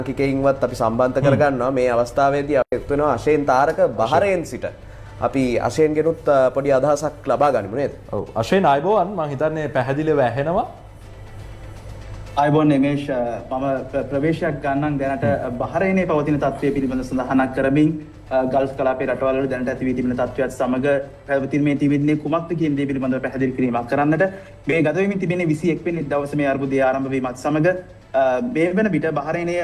කිකයින්වත් අපි සම්බන්ධ කරගන්නවා මේ අවස්ථාවේදී අපි වෙනවා අශේන් තාරක බහරේන් සිට අපි අශේන් ගෙනුත් පොඩි අදහසක් ලබා ගනිමු නේද? ඔව් අශේන් ආයුබෝවන් මම හිතන්නේ පැහැදිලිව ඇහෙනවා. ආයුබෝවන් නිමේෂ් මම ප්‍රවේශයක් ගන්නම් දැනට බහරේනේ පවතින තත්ත්වය පිළිබඳව සඳහනක් කරමින් ගල්ෆ් කලාපයේ රටවල් වල දැනට ඇති වී තිබෙන තත්ත්වයත් සමග පැවතින මේ තිබෙන්නේ කුමක්ද කියන දේ පිළිබඳව පැහැදිලි කිරීමක් කරන්නට මේ ගත වෙමින් තිබෙන්නේ 21 වෙනි දවසේ මේ අර්බුදය ආරම්භ වීමත් සමග මේ වෙන විට බහරේනය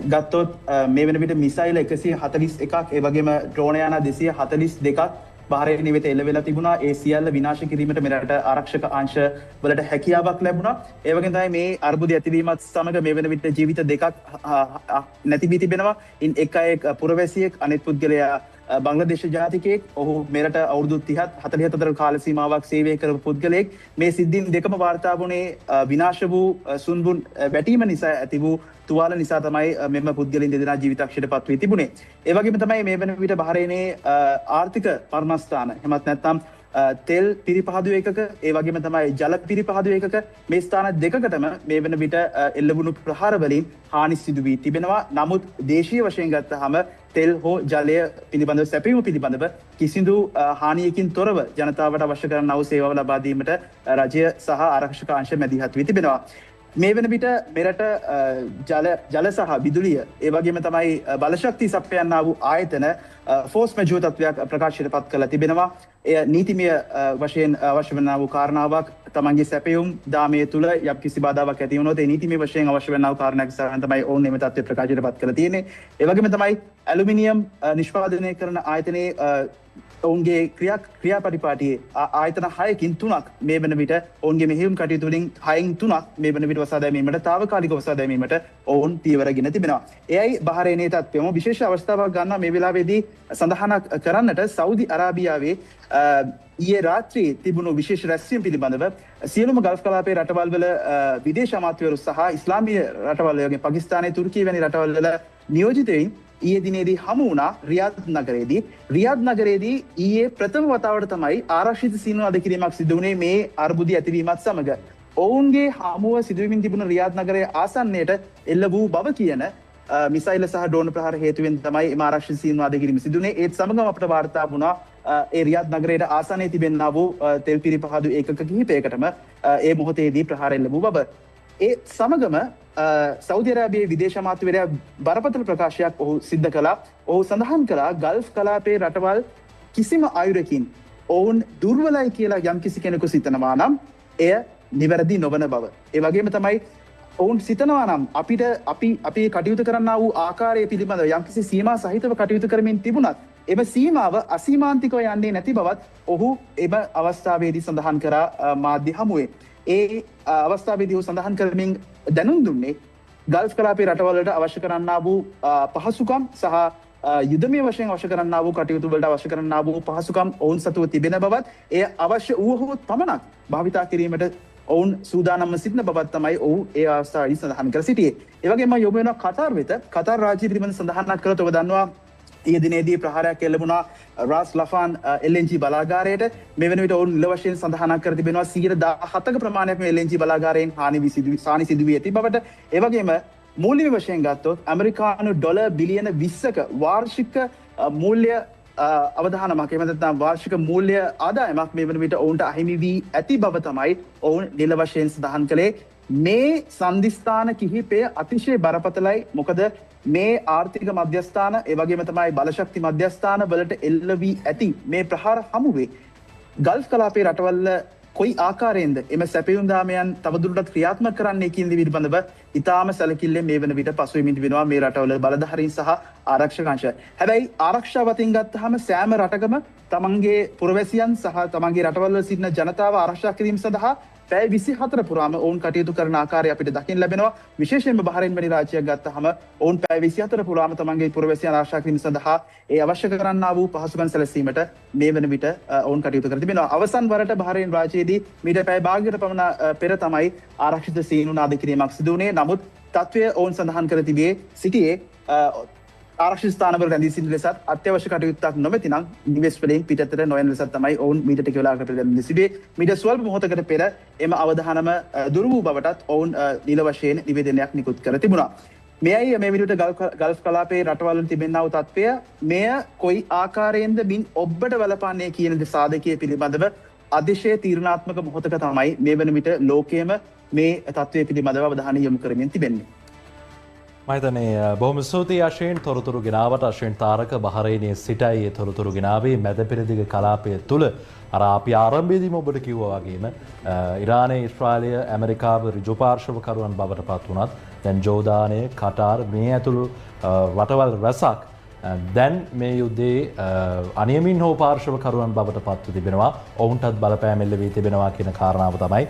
ගත්තොත් මේ වෙන විට මිසයිල් 141ක් ඒ වගේම ඩ්‍රෝන යාන 242ක් බහරේනය වෙත එල්ල වෙලා තිබුණා. ඒ සියල්ල විනාශ කිරීමට මෙරට ආරක්ෂක අංශ වලට හැකියාවක් ලැබුණා. ඒ වගේම තමයි මේ අර්බුදය ඇතිවීමත් සමග මේ වෙන විට ජීවිත දෙකක් නැති වී තිබෙනවා. ඉන් එක අයෙක් පුරවැසියෙක් අනෙක් පුද්ගලයා බංග්ලාදේශ ජාතිකයෙක්. ඔහු මෙරට අවුරුදු 30 44 කාල සීමාවක් සේවය කරපු පුද්ගලයෙක්. මේ සිද්ධීන් දෙකම වාර්තා වුණේ විනාශ වූ සුන්බුන් වැටීම නිසා ඇති වූ තුවාල නිසා තමයි මෙම පුද්ගලයන් දෙදෙනා ජීවිතක්ෂයට පත් වී තිබුණේ. ඒ වගේම තමයි මේ වෙන විට බහරේනේ ආර්ථික කර්මස්ථාන එහෙමත් නැත්නම් තෙල් පිරිපහදු එකක ඒ වගේම තමයි ජල පිරිපහදු එකක මේ ස්ථාන දෙකකටම මේ වෙන විට එල්ල වුණු ප්‍රහාර වලින් හානි සිදු වී තිබෙනවා. නමුත් දේශීය වශයෙන් ගත්තාම තෙල් හෝ ජලය පිළිබඳව සැපයීම පිළිබඳව කිසිදු හානියකින් තොරව ජනතාවට අවශ්‍ය කරන වූ සේවාව ලබා දීමට රජය සහ ආරක්ෂක අංශ මැදිහත් වී තිබෙනවා. මේ වෙන විට මෙරට ජල සහ විදුලිය ඒ වගේම තමයි බලශක්ති සපයන්නා වූ ආයතන ෆෝස් මැජෝර් තත්ත්වයක් ප්‍රකාශයට පත් කරලා තිබෙනවා. එය නීතිමය වශයෙන් අවශ්‍ය වන්නා වූ කාරණාවක්. තමන්ගේ සැපයුම් දාමය තුළ යම් කිසි බාධාවක් ඇති වුණොත් ඒ නීතිමය වශයෙන් අවශ්‍ය වන්නා වූ කාරණාවක් සඳහා තමයි ඔවුන් මේ තත්ත්වය ප්‍රකාශයට පත් කරලා තියෙන්නේ. ඒ වගේම තමයි ඇලුමිනියම් නිෂ්පාදනය කරන ආයතනයේ ඔවුන්ගේ ක්‍රියාපටිපාටියේ ආයතන 6කින් 3ක් මේ වන විට ඔවුන්ගේ මෙහෙයුම් කටයුතු වලින් 6න් 3ක් මේ වන විට වසා දැමීමට තාවකාලිකව වසා දැමීමට ඔවුන් පියවරගෙන තිබෙනවා. එයයි බහරේනේ තත්ත්වයම විශේෂ අවස්ථාවක් ගන්නවා මේ වෙලාවේදී සඳහනක් කරන්නට සෞදි අරාබියාවේ ඊයේ රාත්‍රියේ තිබුණු විශේෂ රැස්වීම පිළිබඳව සියලුම ගල්ෆ් කලාපයේ රටවල් වල විදේශ අමාත්‍යවරු සහ ඉස්ලාමීය රටවල් වගේ පාකිස්තානයේ තුර්කිය වැනි රටවල් වල නියෝජිතයින් ඊයේ දිනේදී හමු වුණා රියාද් නගරයේදී. රියාද් නගරයේදී ඊයේ ප්‍රථම වතාවට තමයි ආරක්ෂිත සීනු අධිකිරීමක් සිදු වුණේ මේ අර්බුදය ඇතිවීමත් සමග. ඔවුන්ගේ හමුව සිදුවීමින් තිබුණ රියාද් නගරයේ ආසන්නයට එල්ල වූ බව කියන මිසයිල සහ ඩ්‍රෝන ප්‍රහාර හේතුවෙන් තමයි මේ ආරක්ෂිත සීනු අධිකිරීම සිදු වුණේ. ඒත් සමගම අපට වාර්තා වුණා ඒ රියාද් නගරයේ ආසන්නයේ තිබෙනා වූ තෙල් පිරිපහදු ඒකක කිහිපයකටම ඒ මොහොතේදී ප්‍රහාර එල්ල වූ බව. ඒ සමගම සෞදි අරාබියේ විදේශ අමාත්‍යවරයා බරපතල ප්‍රකාශයක් ඔහු සිද්ධ කළා. ඔහු සඳහන් කළා ගල්ෆ් කලාපයේ රටවල් කිසිම අයුරකින් ඔවුන් දුර්වලයි කියලා යම් කිසි කෙනෙකු සිතනවා නම් එය නිවැරදි නොවන බව. ඒ වගේම තමයි ඔවුන් සිතනවා නම් අපි කටයුතු කරන්නා වූ ආකාරය පිළිබඳව යම් කිසි සීමා සහිතව කටයුතු කරමින් තිබුණත් එම සීමාව අසීමාන්තිකව යන්නේ නැති බවත් ඔහු එම අවස්ථාවේදී සඳහන් කරා මාධ්‍ය හමුවේ. ඒ අවස්ථාවේදී ඔහු සඳහන් කරමින් දැනුම් දුන්නේ ගල්ෆ් කලාපයේ රටවලට අවශ්‍ය කරන්නා වූ පහසුකම් සහ යුදමය වශයෙන් අවශ්‍ය කරන්නා වූ කටයුතු වලට අවශ්‍ය කරන්නා වූ පහසුකම් ඔවුන් සතුව තිබෙන බවත් එය අවශ්‍ය වූහොත් පමණක් භාවිතා කිරීමට ඔවුන් සූදානම්ව සිටින බවත් තමයි ඔහු ඒ අවස්ථාවේදී සඳහන් කර සිටියේ. ඒ වගේම යොමු වෙනවා කතාර් වෙත. කතාර් රාජ්‍ය පිළිබඳ සඳහනක් කළොත් ඔබ දන්නවා ඊයේ දිනේදී ප්‍රහාරයක් එල්ල වුණා රාස් ලෆාන් LNG බලාගාරයට. මේ වෙන විට ඔවුන් නිල වශයෙන් සඳහනක් කර තිබෙනවා 117ක ප්‍රමාණයක් මේ LNG බලාගාරයෙන් හානි සිදු වී ඇති බවට. ඒ වගේම මූල්‍ය වශයෙන් ගත්තොත් ඇමරිකානු ඩොලර් බිලියන 20ක වාර්ෂික මූල්‍ය අවධානමක් එහෙම නැත්නම් වාර්ෂික මූල්‍ය ආදායමක් මේ වෙන විට ඔවුන්ට අහිමි වී ඇති බව තමයි ඔවුන් නිල වශයෙන් සඳහන් කළේ. මේ සන්ධිස්ථාන කිහිපය අතිශය බරපතලයි. මොකද මේ ආර්ථික මධ්‍යස්ථාන ඒ වගේම තමයි බලශක්ති මධ්‍යස්ථාන වලට එල්ල වී ඇති මේ ප්‍රහාර හමුවේ ගල්ෆ් කලාපයේ රටවල කොයි ආකාරයෙන්ද එම සැපයුම් දාමයන් තවදුරටත් ක්‍රියාත්මක කරන්නේ කියන දේ පිළිබඳව ඉතාම සැලකිල්ලෙන් මේ වෙන විට පසුවෙමින් තිබෙනවා මේ රටවල බලධාරීන් සහ ආරක්ෂක අංශ. හැබැයි ආරක්ෂාවතින් ගත්තාම සෑම රටකම තමන්ගේ පුරවැසියන් සහ තමන්ගේ රටවල සිටින ජනතාව ආරක්ෂා කිරීම සඳහා පැය 24 පුරාම ඔවුන් කටයුතු කරන ආකාරය අපිට දකින්න ලැබෙනවා. විශේෂයෙන්ම බහරේන් වැනි රාජ්‍යයක් ගත්තාම ඔවුන් පැය 24 පුරාම තමන්ගේ පුරවැසියන් ආරක්ෂා කිරීම සඳහා ඒ අවශ්‍ය කරන්නා වූ පහසුකම් සැලසීමට මේ වෙන විට ඔවුන් කටයුතු කර තිබෙනවා. අවසන් වරට බහරේන් රාජ්‍යයේදී මීට පැය භාගයකට පමණ පෙර තමයි ආරක්ෂිත සීනු නාද කිරීමක් සිදු වුණේ. නමුත් තත්ත්වය ඔවුන් සඳහන් කර සිටියේ ආරක්ෂිත ස්ථානවල රැඳී සිටින ලෙසත් අත්‍යවශ්‍ය කටයුත්තක් නොමැති නම් නිවෙස් වලින් පිටතට නොයන ලෙසත් තමයි ඔවුන් මීට ටික වෙලාවකට පෙර රැඳී සිටියේ. මීට ස්වල්ප මොහොතකට පෙර එම අවධානම දුරු වූ බවටත් ඔවුන් නිල වශයෙන් නිවේදනයක් නිකුත් කර තිබුණා. මෙයයි මේ විදිහට ගල්ෆ් කලාපයේ රටවල් වල තිබෙනා වූ තත්ත්වය මෙය කොයි ආකාරයෙන්ද මින් ඔබට බලපාන්නේ කියන සාධකයේ පිළිබඳව අතිශය තීරණාත්මක මොහොතක තමයි මේ වන විට ලෝකයේම මේ තත්ත්වය පිළිබඳව අවධානය යොමු කරමින් තිබෙන්නේ. මහිතනේ බොහොම ස්තුතියි අශයෙන් තොරතුරු ගෙනාවට අශයෙන් තාරක බහරේනයේ සිටයි ඒ තොරතුරු ගෙනාවේ මැද පෙරදිග කලාපය තුළ අර අපි ආරම්භයේදීම ඔබට කිව්වා වගේම ඉරානය ඊශ්‍රායලය ඇමරිකාව ඍජු පාර්ශවකරුවන් බවට පත් වුණත් දැන් ජෝර්දානය කටාර් මේ ඇතුළු රටවල් රැසක් දැන් මේ යුද්ධයේ අනියමින් හෝ පාර්ශවකරුවන් බවට පත්ව තිබෙනවා ඔවුන්ටත් බලපෑම් එල්ල වී තිබෙනවා කියන කාරණාව තමයි